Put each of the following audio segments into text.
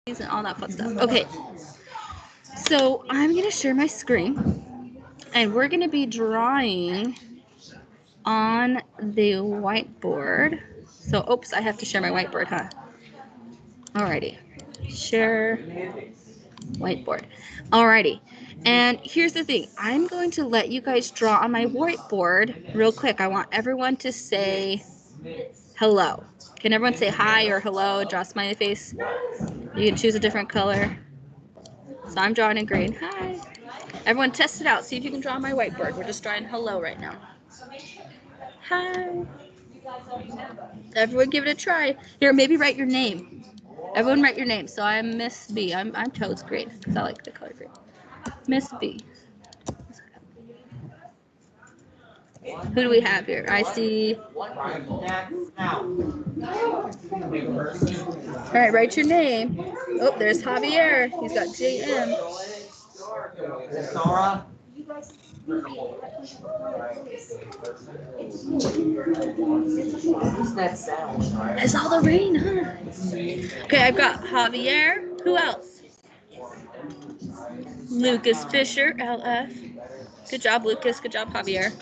and all that fun stuff. Okay, so I'm gonna share my screen, and we're gonna be drawing on the whiteboard. So, oops, I have to share my whiteboard, huh? Alrighty, share whiteboard. Alrighty, and here's the thing. I'm going to let you guys draw on my whiteboard real quick. I want everyone to say hello. Can everyone say hi or hello? Draw a smiley face. You can choose a different color. So I'm drawing in green. Hi. Everyone test it out. See if you can draw on my whiteboard. We're just drawing hello right now. Hi. Everyone give it a try. Here, maybe write your name. Everyone write your name. So I'm Miss B. I'm toads green because I like the color green. Miss B. Who do we have here? I see. All right, write your name. Oh, there's Javier. He's got JM. It's all the rain, huh? Okay, I've got Javier. Who else? Lucas Fisher, LF. Good job, Lucas. Good job, Javier.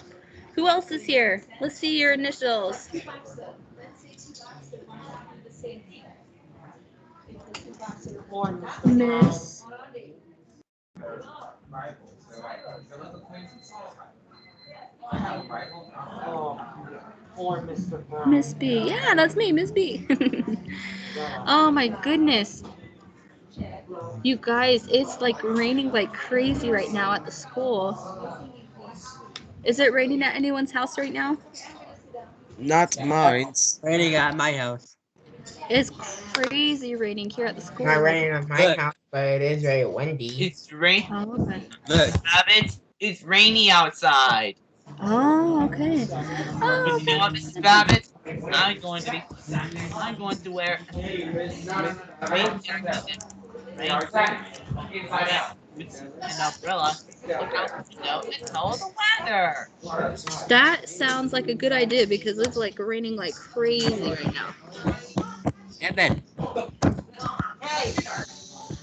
Who else is here? Let's see your initials. Miss. Miss B. Yeah, that's me, Miss B. Oh my goodness. You guys, it's like raining like crazy right now at the school. Is it raining at anyone's house right now? Not mine. Raining at my house. It's crazy raining here at the school. Not raining at my house, but it is very windy. It's rain. Oh, okay. Look, Babbitt, it's rainy outside. Oh, okay. But you know what, Mrs. Babbitt? I'm going to wear a rain jacket and an umbrella. Look out the window and tell the weather. That sounds like a good idea because it's like raining like crazy right now. Evan.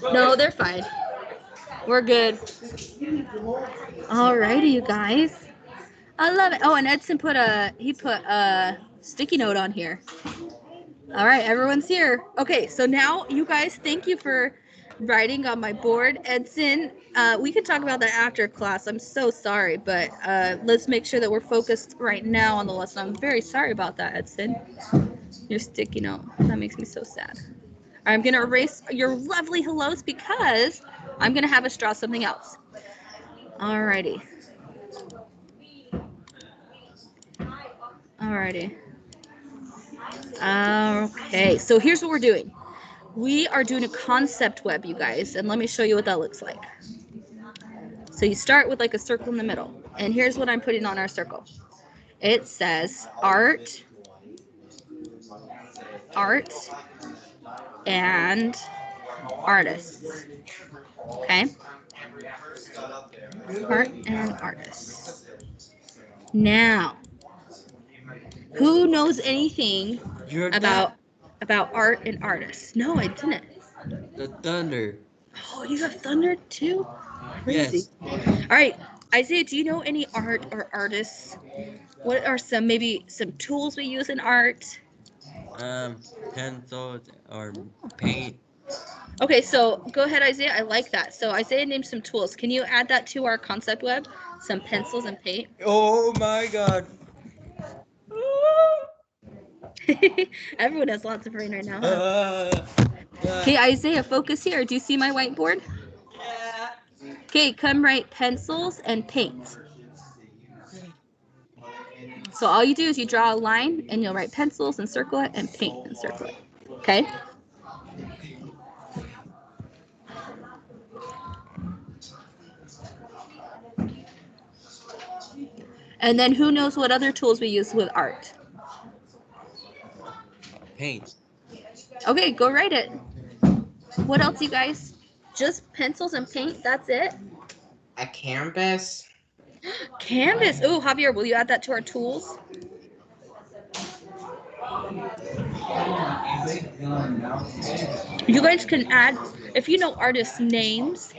No, they're fine. We're good. Alrighty, you guys. I love it. Oh, and Edson put a sticky note on here. All right, everyone's here. Okay, so now you guys, thank you for writing on my board. Edson, we can talk about that after class. I'm so sorry, but let's make sure that we're focused right now on the lesson. I'm very sorry about that, Edson. Your sticky note. That makes me so sad. I'm going to erase your lovely hellos because I'm going to have us draw something else. Alrighty. Alrighty. Okay, so here's what we're doing. We are doing a concept web, you guys, and let me show you what that looks like. So you start with like a circle in the middle, and here's what I'm putting on our circle. It says art, and artists. Okay? Art and artists. Now, who knows anything about art and artists? No, I didn't. The thunder. Oh, you have thunder too? Crazy. Yes. All right, Isaiah, do you know any art or artists? What are maybe some tools we use in art? Pencils or paint. Okay, so go ahead, Isaiah. I like that. So Isaiah named some tools. Can you add that to our concept web? Some pencils and paint. Oh my God. Everyone has lots of rain right now. Huh? Okay, Isaiah, focus here. Do you see my whiteboard? Yeah. Okay, come write pencils and paint. So all you do is you draw a line and you'll write pencils and circle it and paint and circle it. Okay? And then who knows what other tools we use with art? Paint. Okay, go write it. What else, you guys? Just pencils and paint? That's it? A canvas. Canvas. Oh, Javier, will you add that to our tools? You guys can add, if you know artists' names,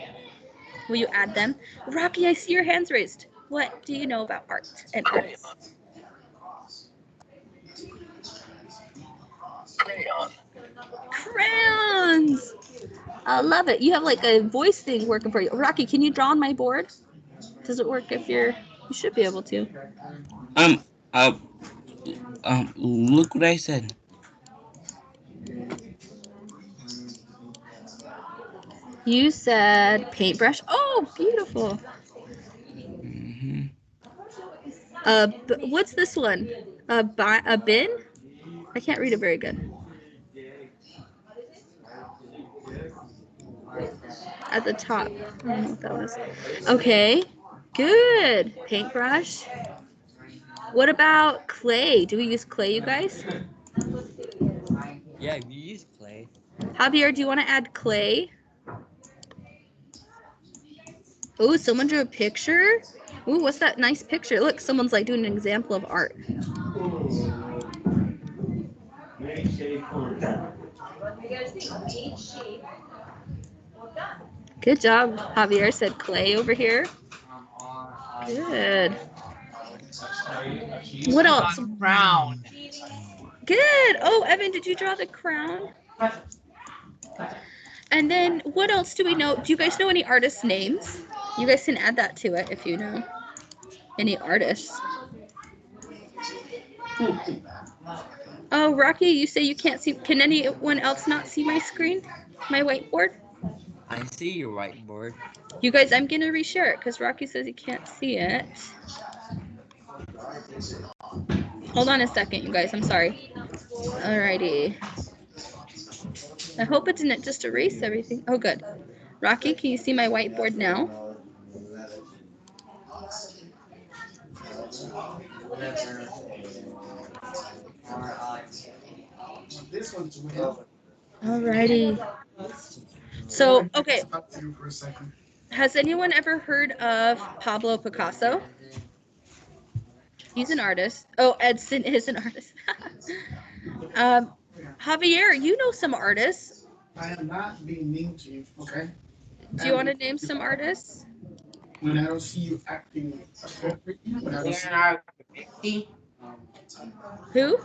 will you add them? Rocky, I see your hands raised. What do you know about art and artists? Crayons! I love it. You have like a voice thing working for you. Rocky, can you draw on my board? Does it work if you should be able to. Um, uh, look what I said. You said paintbrush. Oh, beautiful. Mm-hmm. What's this one? A bin? I can't read it very good. At the top. I don't know what that was. Okay, good. Paintbrush. What about clay? Do we use clay, you guys? Yeah, we use clay. Javier, do you want to add clay? Oh, someone drew a picture. Ooh, what's that nice picture? Look, someone's like doing an example of art. Good job. Javier said clay over here. Good. What else? Crown. Good. Oh, Evan, did you draw the crown? And then what else do we know? Do you guys know any artists' names? You guys can add that to it if you know any artists. Oh, Rocky, you say you can't see. Can anyone else not see my screen? My whiteboard? I see your whiteboard. You guys, I'm going to reshare it because Rocky says he can't see it. Hold on a second, you guys. I'm sorry. Alrighty. I hope it didn't just erase everything. Oh, good. Rocky, can you see my whiteboard now? Alrighty. So, okay. Has anyone ever heard of Pablo Picasso? He's an artist. Oh, Edson is an artist. Javier, you know some artists. I am not being mean to you, okay? Do you want to name some artists? When I don't see you acting appropriately, when I don't see Leonardo Da Vinci. Who?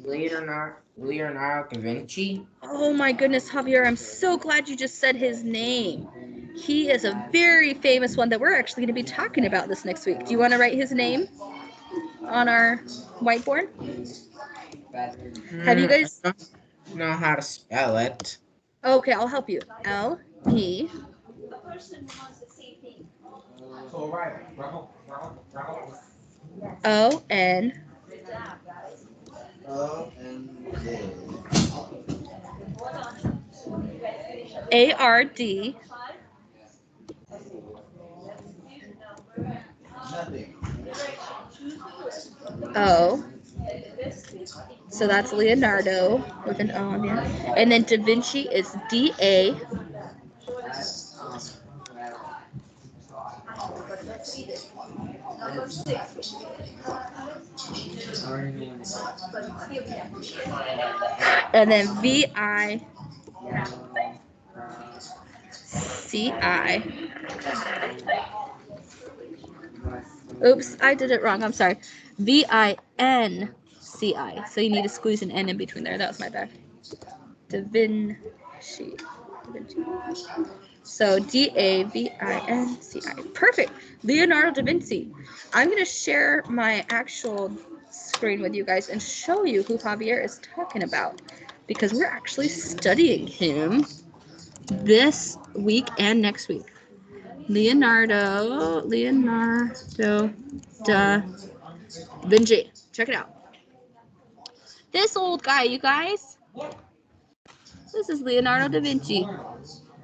Leonardo Da Vinci. Oh my goodness, Javier, I'm so glad you just said his name. He is a very famous one that we're actually going to be talking about this next week. Do you want to write his name on our whiteboard? Have you guys? I don't know how to spell it. Okay, I'll help you. L-E. O-N. A-R-D. O. So that's Leonardo with an O on the end. And then Da Vinci is D-A. And then V-I-C-I. Oops, I did it wrong. I'm sorry. V-I-N-C-I. So you need to squeeze an N in between there. That was my bad. Da Vinci. So D-A-V-I-N-C-I. Perfect. Leonardo da Vinci. I'm going to share my actual screen with you guys and show you who Javier is talking about because we're actually studying him this week and next week. Leonardo da Vinci. Check it out. This old guy, you guys. This is Leonardo da Vinci.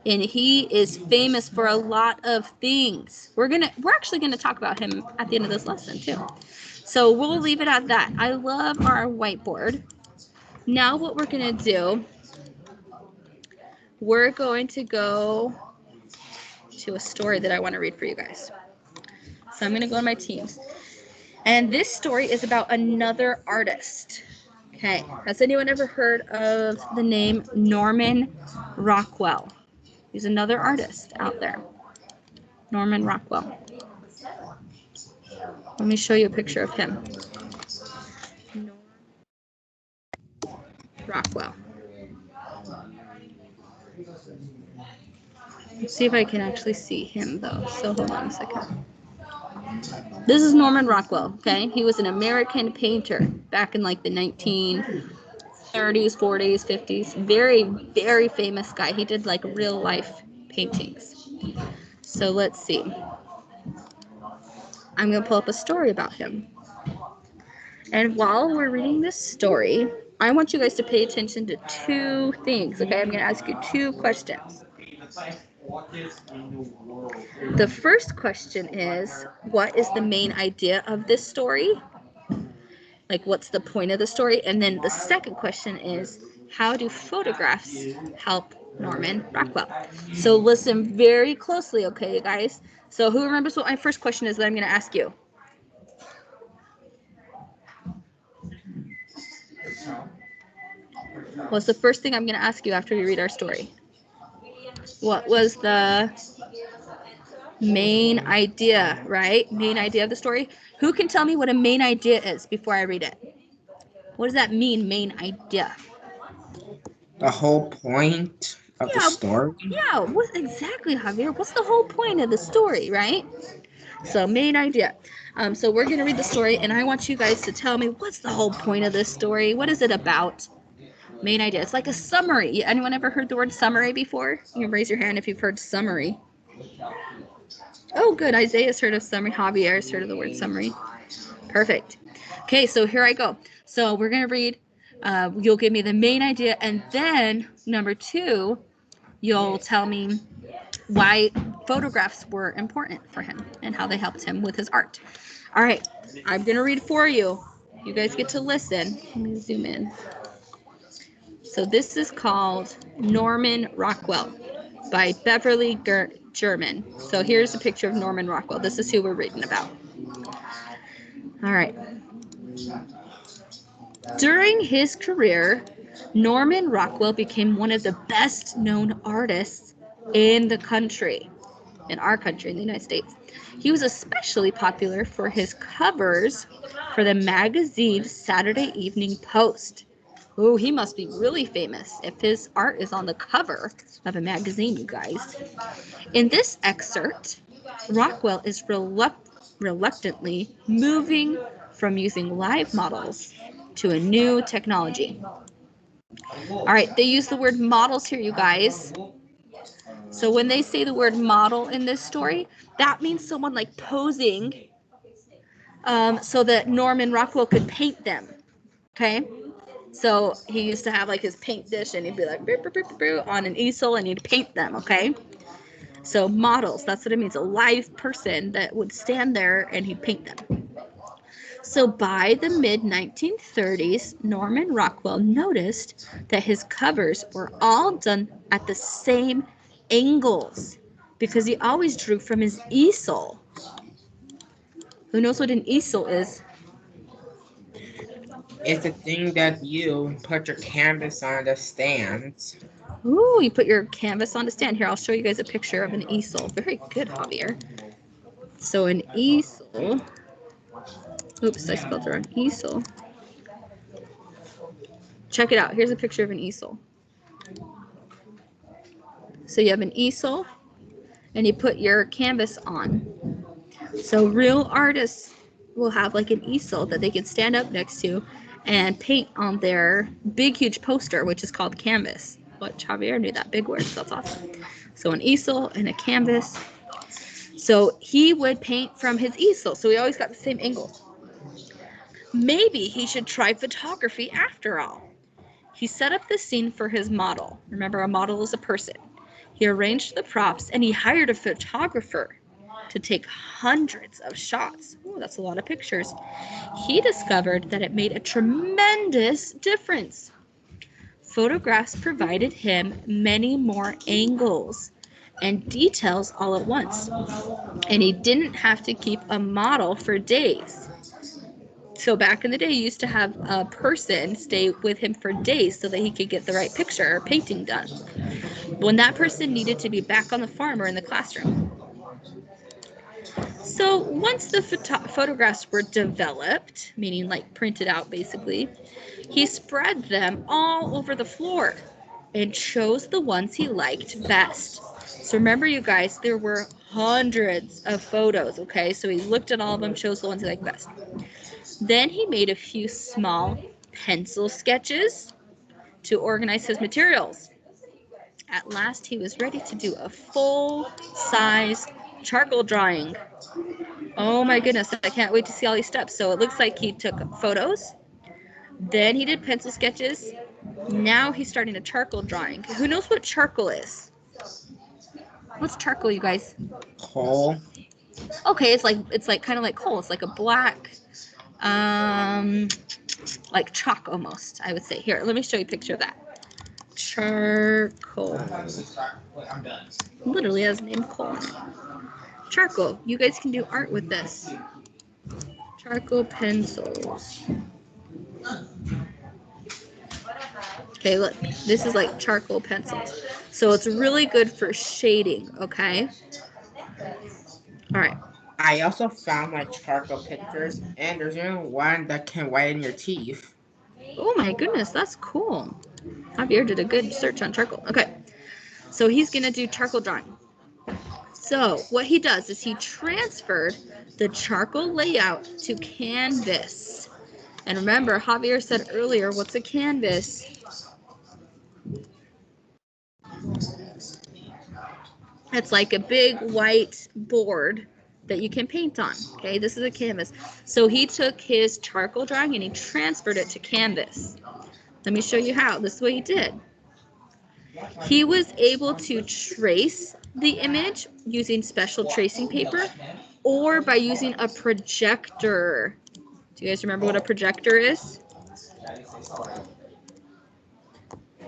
And he is famous for a lot of things. We're actually gonna talk about him at the end of this lesson too. So we'll leave it at that. I love our whiteboard. Now what we're gonna do, we're going to go to a story that I want to read for you guys. So I'm gonna go on my teams. And this story is about another artist. Okay, has anyone ever heard of the name Norman Rockwell? He's another artist out there. Norman Rockwell. Let me show you a picture of him. Rockwell. Let's see if I can actually see him though. So hold on a second. This is Norman Rockwell, okay? He was an American painter back in like the 1930s, 40s, 50s. Very, very famous guy. He did like real life paintings. So let's see. I'm going to pull up a story about him. And while we're reading this story, I want you guys to pay attention to two things, okay? I'm going to ask you two questions. The first question is, what is the main idea of this story? Like, what's the point of the story? And then the second question is, how do photographs help Norman Rockwell? So listen very closely, okay, you guys? So who remembers what my first question is that I'm going to ask you? What's the first thing I'm going to ask you after we read our story? What was the main idea, right? Main idea of the story? Who can tell me what a main idea is before I read it? What does that mean, main idea? The whole point of the story. Yeah, what exactly, Javier? What's the whole point of the story, right? So main idea. So we're going to read the story, and I want you guys to tell me, what's the whole point of this story? What is it about? Main idea. It's like a summary. Anyone ever heard the word summary before? You can raise your hand if you've heard summary. Oh, good. Isaiah's heard of summary. Javier's heard of the word summary. Perfect. Okay, so here I go. So we're going to read. You'll give me the main idea, and then number two, you'll tell me why photographs were important for him and how they helped him with his art. All right, I'm going to read for you. You guys get to listen. Let me zoom in. So this is called Norman Rockwell by Beverly German. So here's a picture of Norman Rockwell. This is who we're reading about. All right. During his career, Norman Rockwell became one of the best known artists in the country, in our country, in the United States. He was especially popular for his covers for the magazine Saturday Evening Post. Oh, he must be really famous if his art is on the cover of a magazine, you guys. In this excerpt, Rockwell is reluctantly moving from using live models to a new technology. All right, they use the word models here, you guys. So when they say the word model in this story, that means someone like posing so that Norman Rockwell could paint them. Okay? So he used to have like his paint dish and he'd be like on an easel and he'd paint them, okay? So models, that's what it means, a live person that would stand there and he'd paint them. So by the mid-1930s, Norman Rockwell noticed that his covers were all done at the same angles because he always drew from his easel. Who knows what an easel is? It's the thing that you put your canvas on the stands. Ooh, you put your canvas on a stand. Here, I'll show you guys a picture of an easel. Very good, Javier. So an easel. Oops, I spelled it wrong. Easel. Check it out. Here's a picture of an easel. So you have an easel, and you put your canvas on. So real artists will have like an easel that they can stand up next to and paint on their big, huge poster, which is called canvas. What, Javier knew that big word, so that's awesome. So an easel and a canvas. So he would paint from his easel, so he always got the same angle. Maybe he should try photography after all. He set up the scene for his model. Remember, a model is a person. He arranged the props and he hired a photographer to take hundreds of shots. Ooh, that's a lot of pictures. He discovered that it made a tremendous difference. Photographs provided him many more angles and details all at once, and he didn't have to keep a model for days. So back in the day, you used to have a person stay with him for days so that he could get the right picture or painting done. When that person needed to be back on the farm or in the classroom. So once the photographs were developed, meaning like printed out basically, he spread them all over the floor and chose the ones he liked best. So remember, you guys, there were hundreds of photos, okay? So he looked at all of them, chose the ones he liked best. Then he made a few small pencil sketches to organize his materials. At last, he was ready to do a full-size charcoal drawing. Oh my goodness, I can't wait to see all these steps. So it looks like he took photos, then he did pencil sketches. Now he's starting a charcoal drawing. Who knows what charcoal is? What's charcoal, you guys? Coal. Okay, it's like kind of like coal. It's like a black, like chalk almost, I would say. Here, let me show you a picture of that. Charcoal. Literally has the name coal. Charcoal. You guys can do art with this. Charcoal pencils. Okay, look. This is like charcoal pencils. So it's really good for shading, okay? All right. I also found my charcoal pictures, and there's even one that can whiten your teeth. Oh my goodness, that's cool. Javier did a good search on charcoal. Okay, so he's going to do charcoal drawing. So what he does is he transferred the charcoal layout to canvas. And remember, Javier said earlier, what's a canvas? It's like a big white board that you can paint on. Okay, this is a canvas. So he took his charcoal drawing and he transferred it to canvas. Let me show you how. This is what he did. He was able to trace the image using special tracing paper or by using a projector. Do you guys remember what a projector is?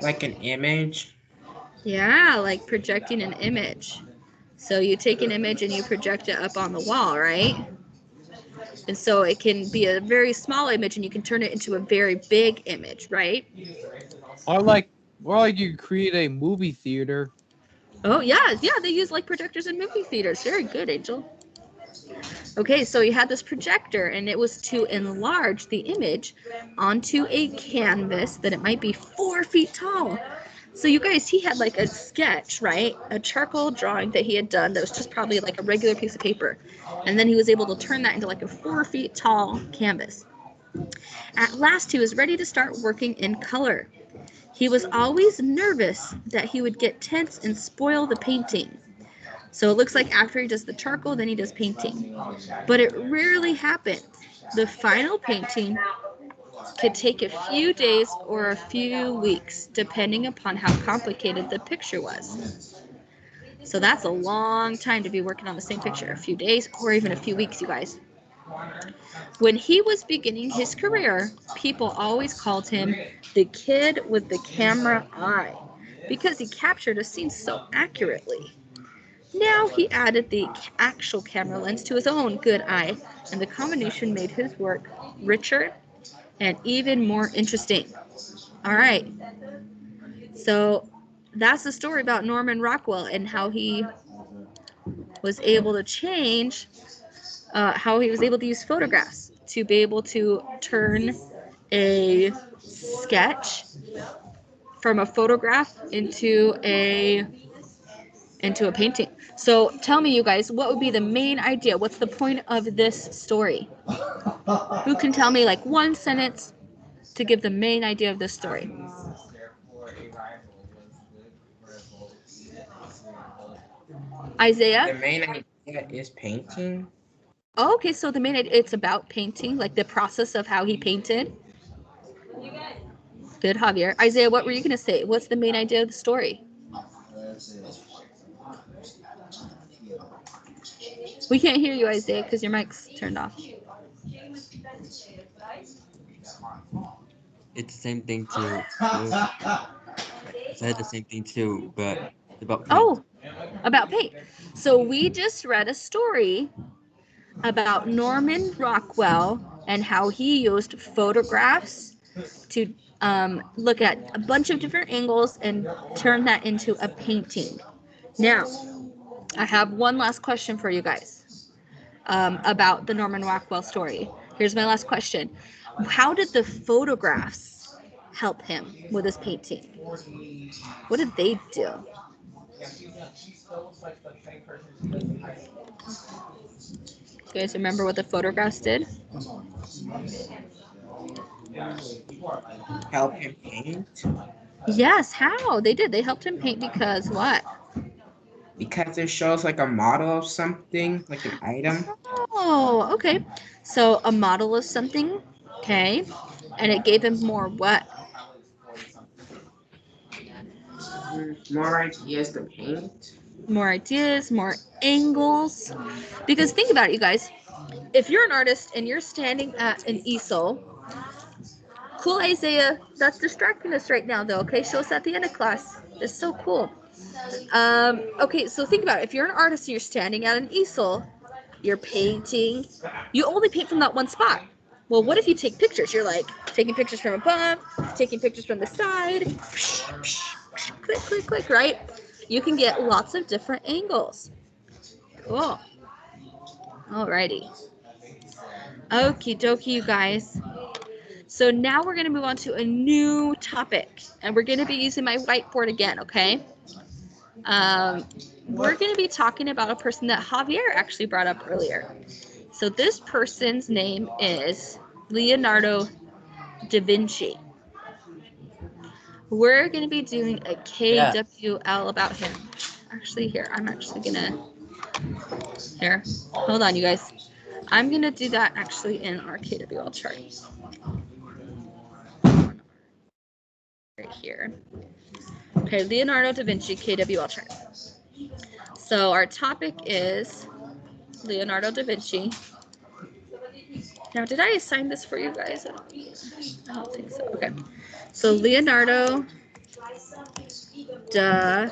Like an image? Yeah, like projecting an image. So you take an image and you project it up on the wall, right? And so it can be a very small image and you can turn it into a very big image, right? Or like you create a movie theater. Oh, yeah, they use like projectors in movie theaters. Very good, Angel. Okay, so he had this projector and it was to enlarge the image onto a canvas that it might be 4 feet tall. So you guys, he had like a sketch, right? A charcoal drawing that he had done that was just probably like a regular piece of paper. And then he was able to turn that into like a 4 feet tall canvas. At last, he was ready to start working in color. He was always nervous that he would get tense and spoil the painting. So it looks like after he does the charcoal, then he does painting. But it rarely happened. The final painting could take a few days or a few weeks, depending upon how complicated the picture was. So that's a long time to be working on the same picture, a few days or even a few weeks, you guys. When he was beginning his career, people always called him the kid with the camera eye because he captured a scene so accurately. Now he added the actual camera lens to his own good eye, and the combination made his work richer and even more interesting. All right. So that's the story about Norman Rockwell and how he was able to change, how he was able to use photographs to be able to turn a sketch from a photograph into a painting. So tell me, you guys, what would be the main idea? What's the point of this story? Who can tell me like one sentence to give the main idea of this story? Isaiah? The main idea is painting. Oh, okay, so the main idea, it's about painting, like the process of how he painted. Good, Javier. Isaiah, what were you going to say? What's the main idea of the story? We can't hear you, Isaiah, because your mic's turned off. It's the same thing too. I said the same thing too, but it's about paint. Oh, about paint. So we just read a story about Norman Rockwell and how he used photographs to look at a bunch of different angles and turn that into a painting. Now, I have one last question for you guys about the Norman Rockwell story. Here's my last question. How did the photographs help him with his painting? What did they do? You guys remember what the photographs did? Help him paint Yes, how? They did. They helped him paint because what? because it shows like a model of something, like an item. Oh, okay. So a model of something, okay, and it gave him more what? More ideas to paint. More ideas, more angles. Because think about it, you guys. If you're an artist and you're standing at an easel, cool, Isaiah, that's distracting us right now, though, okay? Show us at the end of class. It's so cool. Okay, so think about it. If you're an artist and you're standing at an easel, you're painting, you only paint from that one spot. Well, what if you take pictures? You're like taking pictures from above, taking pictures from the side, click, click, click, right? You can get lots of different angles. Cool. Alrighty. Okie dokie, you guys. So now we're going to move on to a new topic, and we're going to be using my whiteboard again, okay? We're going to be talking about a person that Javier actually brought up earlier. So this person's name is Leonardo Da Vinci. We're going to be doing a KWL about him. Actually, here, I'm actually going to, here, hold on, you guys. I'm going to do that actually in our KWL chart. Right here. Okay, Leonardo Da Vinci KWL chart. So our topic is Leonardo Da Vinci. Now, did I assign this for you guys? I don't think so. Okay. So Leonardo Da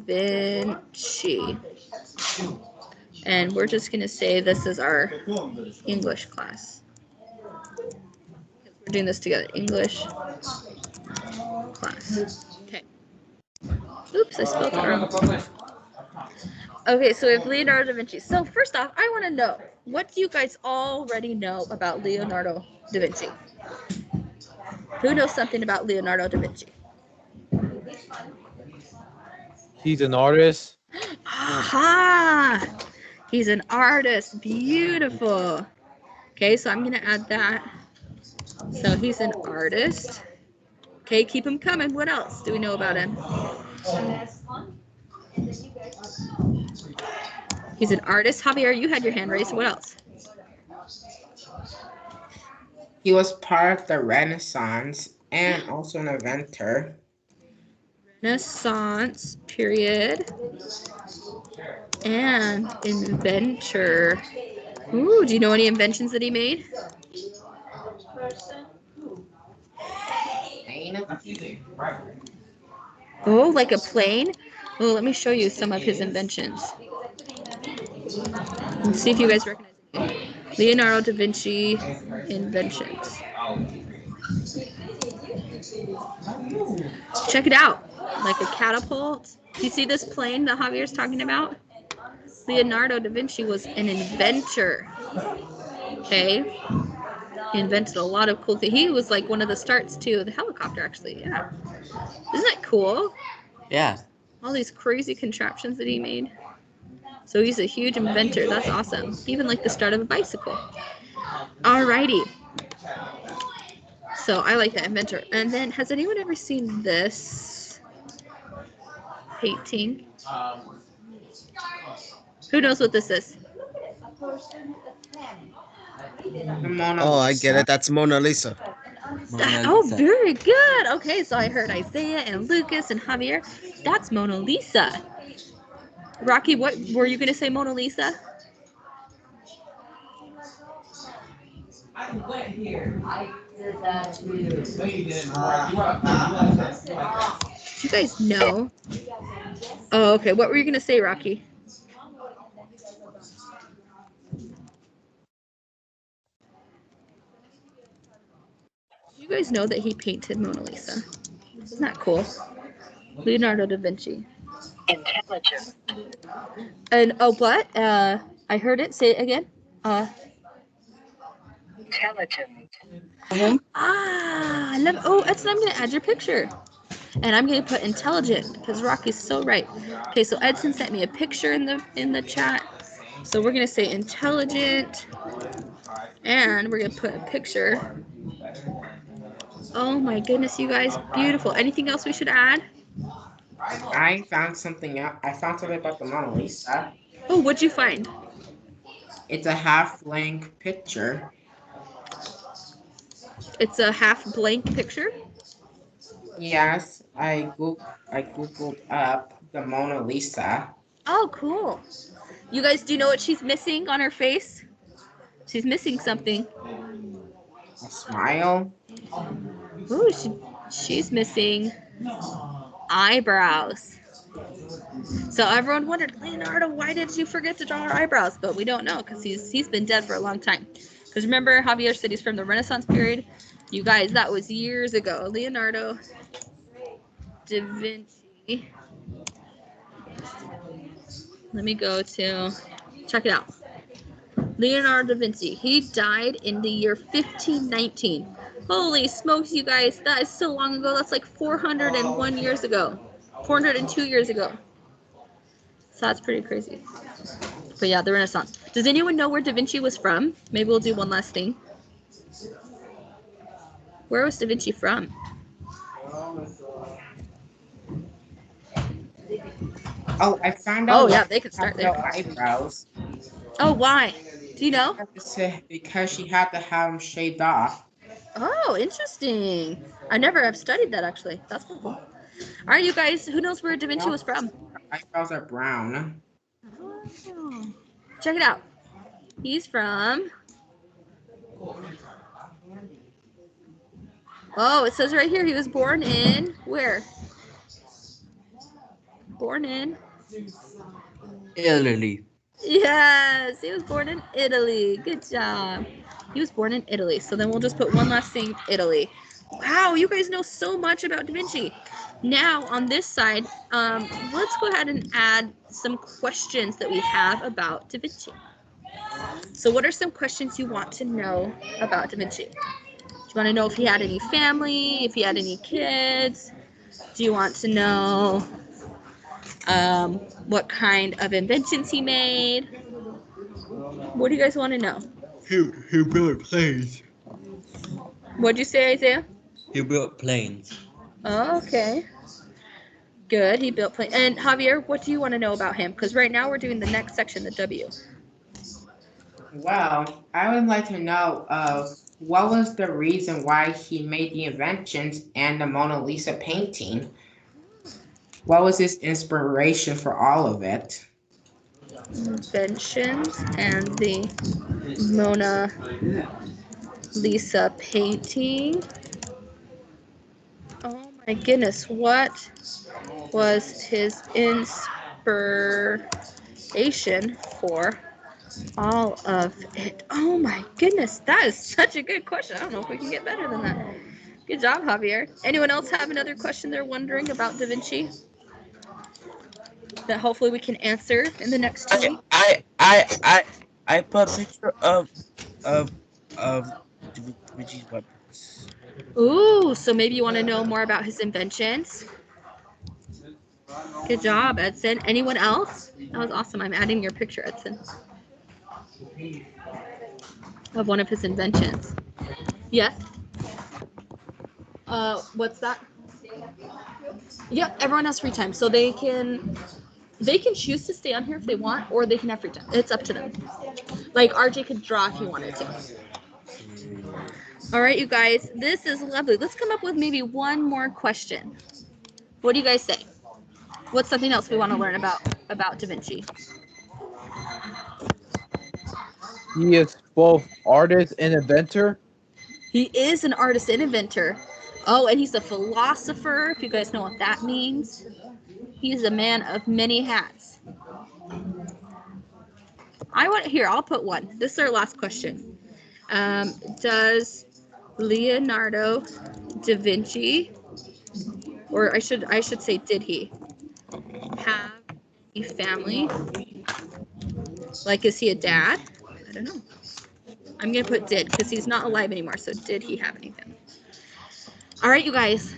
Vinci. And we're just going to say this is our English class. We're doing this together. English class. Okay. Oops, I spelled it wrong. Okay, so we have Leonardo da Vinci. So first off, I want to know, what do you guys already know about Leonardo da Vinci? Who knows something about Leonardo da Vinci? He's an artist. Aha! He's an artist. Beautiful. Okay, so I'm going to add that. So he's an artist. Okay, keep him coming. What else do we know about him? He's an artist. Javier, you had your hand raised. What else? He was part of the Renaissance and also an inventor. Renaissance period and inventor. Ooh, do you know any inventions that he made? Oh, like a plane? Oh, let me show you some of his inventions. Let's see if you guys recognize it. Leonardo da Vinci inventions. Check it out. Like a catapult. Do you see this plane that Javier's talking about? Leonardo da Vinci was an inventor. Okay. He invented a lot of cool things. He was like one of the starts to the helicopter, actually. Yeah. Isn't that cool? Yeah. All these crazy contraptions that he made. So he's a huge inventor. That's awesome. Even like the start of a bicycle. Alrighty. So I like that inventor. And then, has anyone ever seen this painting? Who knows what this is? Oh, I get it. That's Mona Lisa. Mona Oh, Lisa. very good. Okay, so I heard Isaiah and Lucas and Javier. That's Mona Lisa. Rocky, what were you going to say, Mona Lisa? I went here. I did that too. No, you didn't. Do you guys know? Oh, okay. What were you going to say, Rocky? you guys know that he painted Mona Lisa? Isn't that cool? Leonardo da Vinci. Intelligent. And oh, what? I heard it. Say it again. Intelligent. I love. Oh, Edson, I'm gonna add your picture, and I'm gonna put intelligent because Rocky's so right. Okay, so Edson sent me a picture in the chat, so we're gonna say intelligent, and we're gonna put a picture. Oh my goodness, you guys, beautiful. Anything else we should add? I found something out. I found something about the Mona Lisa. Oh, what'd you find? It's a half-blank picture. It's a half blank picture. Yes, I googled up the Mona Lisa. Oh, cool. You guys, do you know what she's missing on her face? She's missing something. A smile. Ooh, she's missing eyebrows. So everyone wondered, Leonardo, why did you forget to draw her eyebrows? But we don't know because he's been dead for a long time. Because remember, Javier said he's from the Renaissance period. You guys, that was years ago. Leonardo Da Vinci. Let me go to check it out. Leonardo da Vinci. He died in the year 1519. Holy smokes, you guys. That is so long ago. That's like 401 years ago. 402 years ago. So that's pretty crazy. But yeah, the Renaissance. Does anyone know where Da Vinci was from? Maybe we'll do one last thing. Where was Da Vinci from? Oh, I found out. Oh yeah, they could start there. No eyebrows. Oh, why? Do you know? Because she had to have them shaved off. Oh, interesting. I never have studied that actually. That's pretty cool. All right, you guys. Who knows where Da Vinci was from? Eyebrows are brown. Oh. Check it out. He's from. Oh, it says right here he was born in where? Born in. Italy. Yes, he was born in Italy. Good job. He was born in Italy. So then we'll just put one last thing, Italy. Wow, you guys know so much about Da Vinci. Now on this side, let's go ahead and add some questions that we have about Da Vinci. So what are some questions you want to know about Da Vinci? Do you want to know if he had any family, if he had any kids? Do you want to know what kind of inventions he made? What do you guys want to know? He built planes. What'd you say, Isaiah? He built planes. Oh, okay. Good. He built planes. And Javier, what do you want to know about him? Because right now we're doing the next section, the W. Well, I would like to know what was the reason why he made the inventions and the Mona Lisa painting? What was his inspiration for all of it? Inventions and the Mona Lisa painting. Oh my goodness, what was his inspiration for all of it? Oh my goodness, that is such a good question. I don't know if we can get better than that. Good job, Javier. Anyone else have another question they're wondering about Da Vinci that hopefully we can answer in the next 2 weeks? I put a picture of Da Vinci's weapons. Ooh, so maybe you want to know more about his inventions. Good job, Edson. Anyone else? That was awesome. I'm adding your picture, Edson, of one of his inventions. Yes? What's that? Yep, everyone has free time, so they can choose to stay on here if they want, or they can have free time. It's up to them. Like RJ could draw if he wanted to. All right, you guys, this is lovely. Let's come up with maybe one more question. What do you guys say? What's something else we want to learn about Da Vinci? He is both artist and inventor. He is an artist and inventor. Oh, and he's a philosopher, if you guys know what that means. He's a man of many hats. I'll put one. This is our last question. Does Leonardo Da Vinci, or I should say, did he have any family? Like, is he a dad? I don't know. I'm gonna put did because he's not alive anymore. So did he have any family? All right, you guys.